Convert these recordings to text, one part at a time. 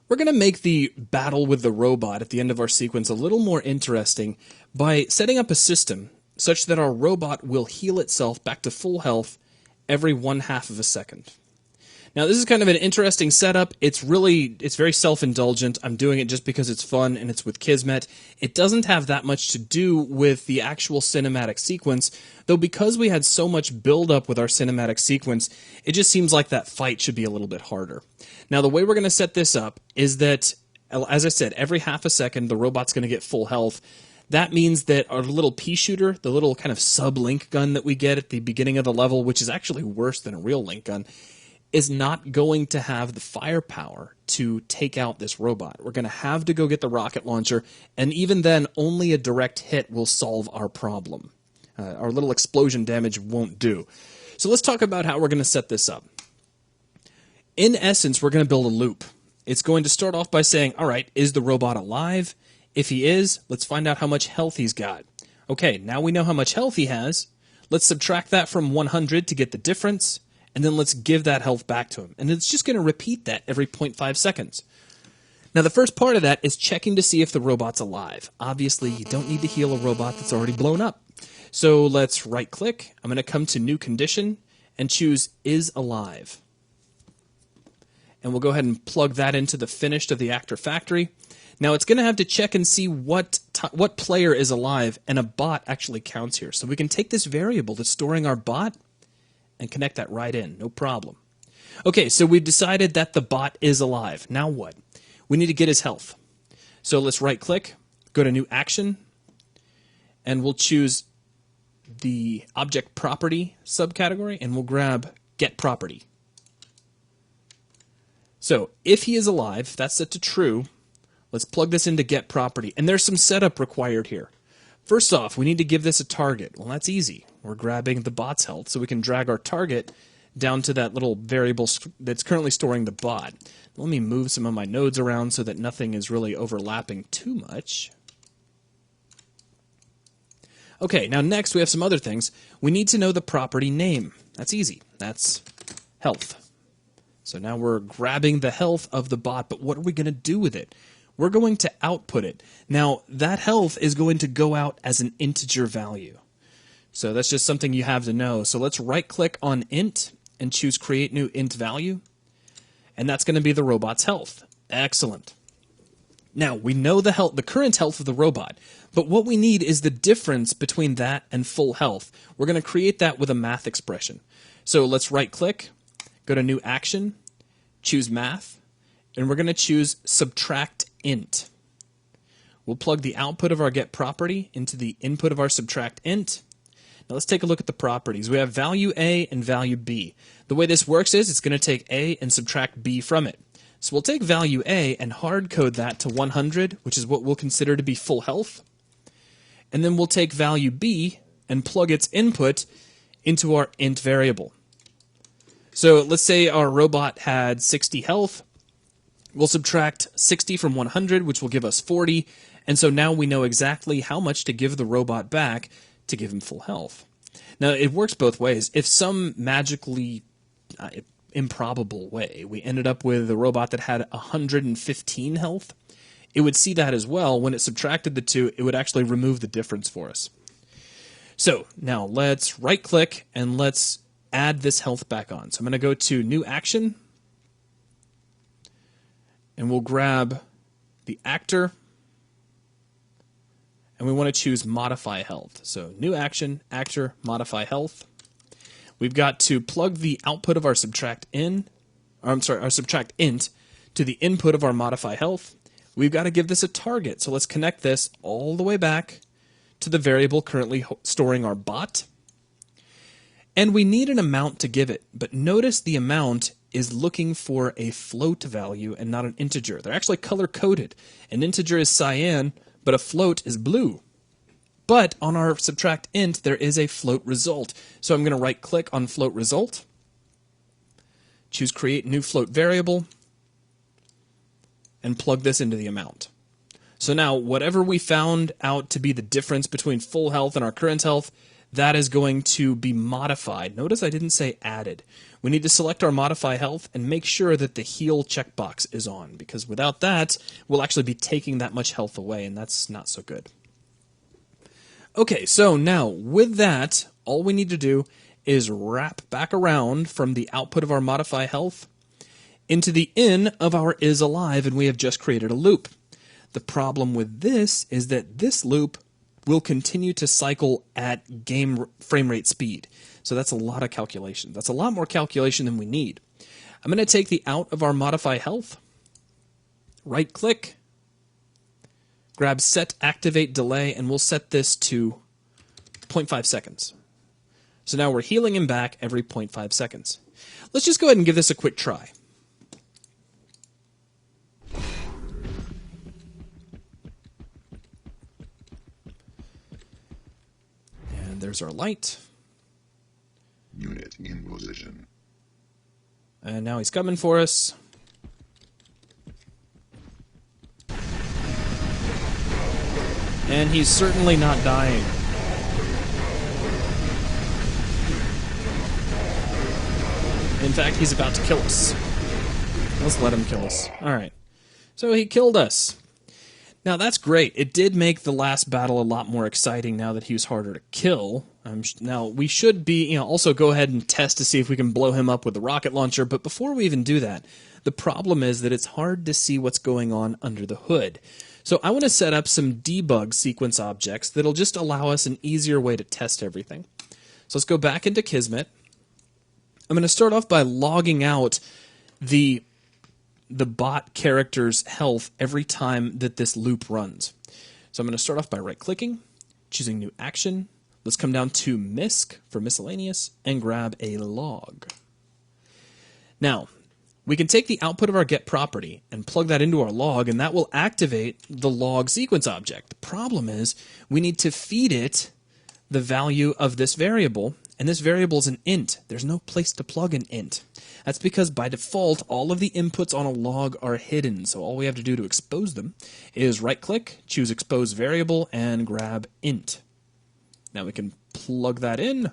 We're going to make the battle with the robot at the end of our sequence a little more interesting by setting up a system such that our robot will heal itself back to full health every 1/2 of a second. Now, this is kind of an interesting setup. It's very self-indulgent. I'm doing it just because it's fun and it's with Kismet. It doesn't have that much to do with the actual cinematic sequence, though because we had so much build-up with our cinematic sequence, it just seems like that fight should be a little bit harder. Now, the way we're going to set this up is that, as I said, every 1/2 a second, the robot's going to get full health. That means that our little pea shooter, the little kind of sub-link gun that we get at the beginning of the level, which is actually worse than a real link gun, is not going to have the firepower to take out this robot. We're going to have to go get the rocket launcher, and even then, only a direct hit will solve our problem. Our little explosion damage won't do. So let's talk about how we're going to set this up. In essence, we're going to build a loop. It's going to start off by saying, all right, is the robot alive? If he is, let's find out how much health he's got. Okay, now we know how much health he has. Let's subtract that from 100 to get the difference. And then let's give that health back to him. And it's just going to repeat that every 0.5 seconds. Now, the first part of that is checking to see if the robot's alive. Obviously, you don't need to heal a robot that's already blown up. So let's right-click. I'm going to come to New Condition and choose Is Alive. And we'll go ahead and plug that into the finished of the actor factory. Now, it's going to have to check and see what player is alive, and a bot actually counts here. So we can take this variable that's storing our bot and connect that right in, no problem. Okay, so we've decided that the bot is alive. Now what? We need to get his health. So let's right-click, go to New Action, and we'll choose the Object Property subcategory, and we'll grab Get Property. So if he is alive, if that's set to true, let's plug this into Get Property. And there's some setup required here. First off, we need to give this a target. Well, that's easy. We're grabbing the bot's health, so we can drag our target down to that little variable that's currently storing the bot. Let me move some of my nodes around so that nothing is really overlapping too much. Okay, now next we have some other things. We need to know the property name. That's easy. That's health. So now we're grabbing the health of the bot, but what are we going to do with it? We're going to output it. Now, that health is going to go out as an integer value. So that's just something you have to know. So let's right-click on int and choose Create New Int Value. And that's going to be the robot's health. Excellent. Now, we know the current health of the robot, but what we need is the difference between that and full health. We're going to create that with a math expression. So let's right-click, go to New Action, choose Math, and we're going to choose Subtract Int. We'll plug the output of our Get Property into the input of our Subtract Int. Now let's take a look at the properties. We have value A and value B. The way this works is it's going to take A and subtract B from it. So we'll take value A and hard code that to 100, which is what we'll consider to be full health. And then we'll take value B and plug its input into our int variable. So let's say our robot had 60 health. We'll subtract 60 from 100, which will give us 40. And so now we know exactly how much to give the robot back to give him full health. Now, it works both ways. If some magically improbable way we ended up with a robot that had 115 health, it would see that as well. When it subtracted the two, it would actually remove the difference for us. So now let's right-click and let's add this health back on. So I'm going to go to New Action, and we'll grab the actor, and we want to choose Modify Health. So New Action, Actor, Modify Health. We've got to plug the output of our Subtract Int to the input of our Modify Health. We've got to give this a target. So let's connect this all the way back to the variable currently storing our bot. And we need an amount to give it, but notice the amount is looking for a float value and not an integer. They're actually color-coded. An integer is cyan, but a float is blue. But on our subtract int, there is a float result. So I'm going to right-click on float result, choose create new float variable, and plug this into the amount. So now whatever we found out to be the difference between full health and our current health, that is going to be modified. Notice I didn't say added. We need to select our modify health and make sure that the heal checkbox is on, because without that, we'll actually be taking that much health away, and that's not so good. Okay, so now with that, all we need to do is wrap back around from the output of our modify health into the in of our is alive, and we have just created a loop. The problem with this is that this loop will continue to cycle at game frame rate speed. So that's a lot of calculation. That's a lot more calculation than we need. I'm going to take the out of our modify health, right click, grab set activate delay, and we'll set this to 0.5 seconds. So now we're healing him back every 0.5 seconds. Let's just go ahead and give this a quick try. And there's our light. Unit in position. And now he's coming for us. And he's certainly not dying. In fact, he's about to kill us. Let's let him kill us. Alright. So he killed us. Now that's great. It did make the last battle a lot more exciting now that he was harder to kill. Now we should be, also go ahead and test to see if we can blow him up with the rocket launcher, but before we even do that, the problem is that it's hard to see what's going on under the hood. So I want to set up some debug sequence objects that'll just allow us an easier way to test everything. So let's go back into Kismet. I'm going to start off by logging out the bot character's health every time that this loop runs. So I'm going to start off by right-clicking, choosing New Action. Let's come down to MISC for miscellaneous and grab a log. Now, we can take the output of our get property and plug that into our log, and that will activate the log sequence object. The problem is we need to feed it the value of this variable, and this variable is an int. There's no place to plug an int. That's because by default, all of the inputs on a log are hidden, so all we have to do to expose them is right-click, choose Expose Variable, and grab int. Now we can plug that in,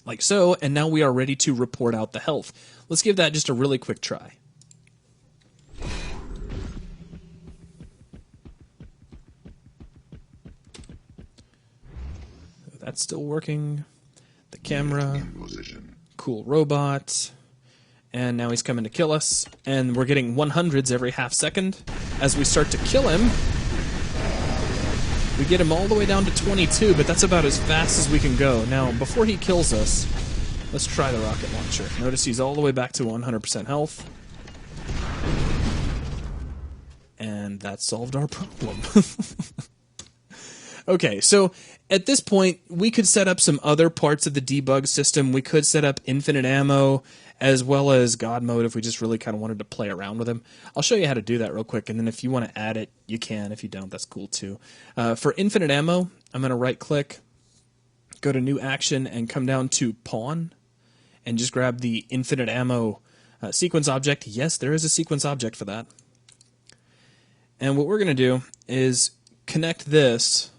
like so, and now we are ready to report out the health. Let's give that just a really quick try. That's still working. The camera. Cool robot. And now he's coming to kill us. And we're getting 100s every half second. As we start to kill him, we get him all the way down to 22, but that's about as fast as we can go. Now, before he kills us, let's try the rocket launcher. Notice he's all the way back to 100% health. And that solved our problem. Okay, so at this point, we could set up some other parts of the debug system. We could set up infinite ammo as well as God mode if we just really kind of wanted to play around with him. I'll show you how to do that real quick, and then if you want to add it, you can. If you don't, that's cool too. For infinite ammo, I'm going to right-click, go to New Action, and come down to Pawn, and just grab the infinite ammo sequence object. Yes, there is a sequence object for that. And what we're going to do is connect this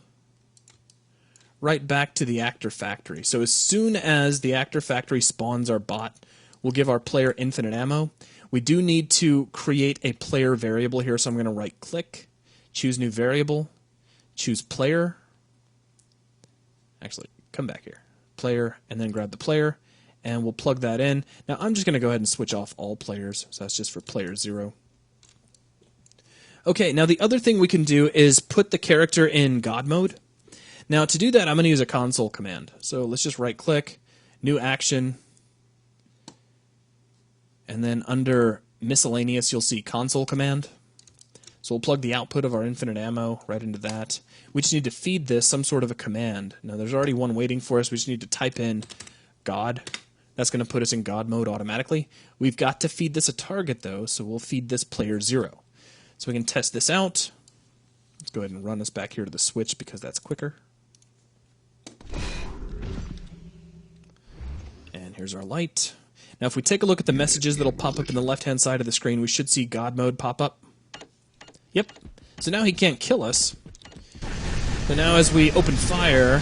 right back to the actor factory. So as soon as the actor factory spawns our bot, we'll give our player infinite ammo. We do need to create a player variable here, so I'm going to right-click, choose new variable, choose player. Actually, come back here. Player, and then grab the player, and we'll plug that in. Now I'm just going to go ahead and switch off all players, so that's just for player 0. Okay, now the other thing we can do is put the character in God mode. Now to do that, I'm going to use a console command. So let's just right-click, New Action, and then under miscellaneous, you'll see console command. So we'll plug the output of our infinite ammo right into that. We just need to feed this some sort of a command. Now there's already one waiting for us. We just need to type in God. That's going to put us in God mode automatically. We've got to feed this a target though, so we'll feed this player 0. So we can test this out. Let's go ahead and run us back here to the switch because that's quicker. And here's our light. Now if we take a look at the messages that'll pop up in the left-hand side of the screen, we should see God mode pop up. Yep. So now he can't kill us. So now as we open fire,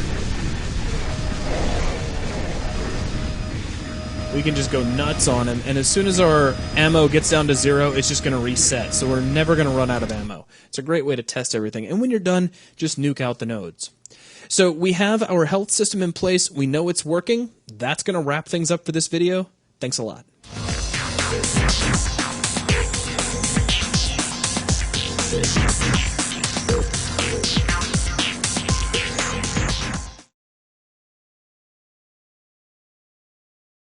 we can just go nuts on him, and as soon as our ammo gets down to 0, it's just going to reset, so we're never going to run out of ammo. It's a great way to test everything, and when you're done, just nuke out the nodes. So we have our health system in place, we know it's working. That's going to wrap things up for this video. Thanks a lot.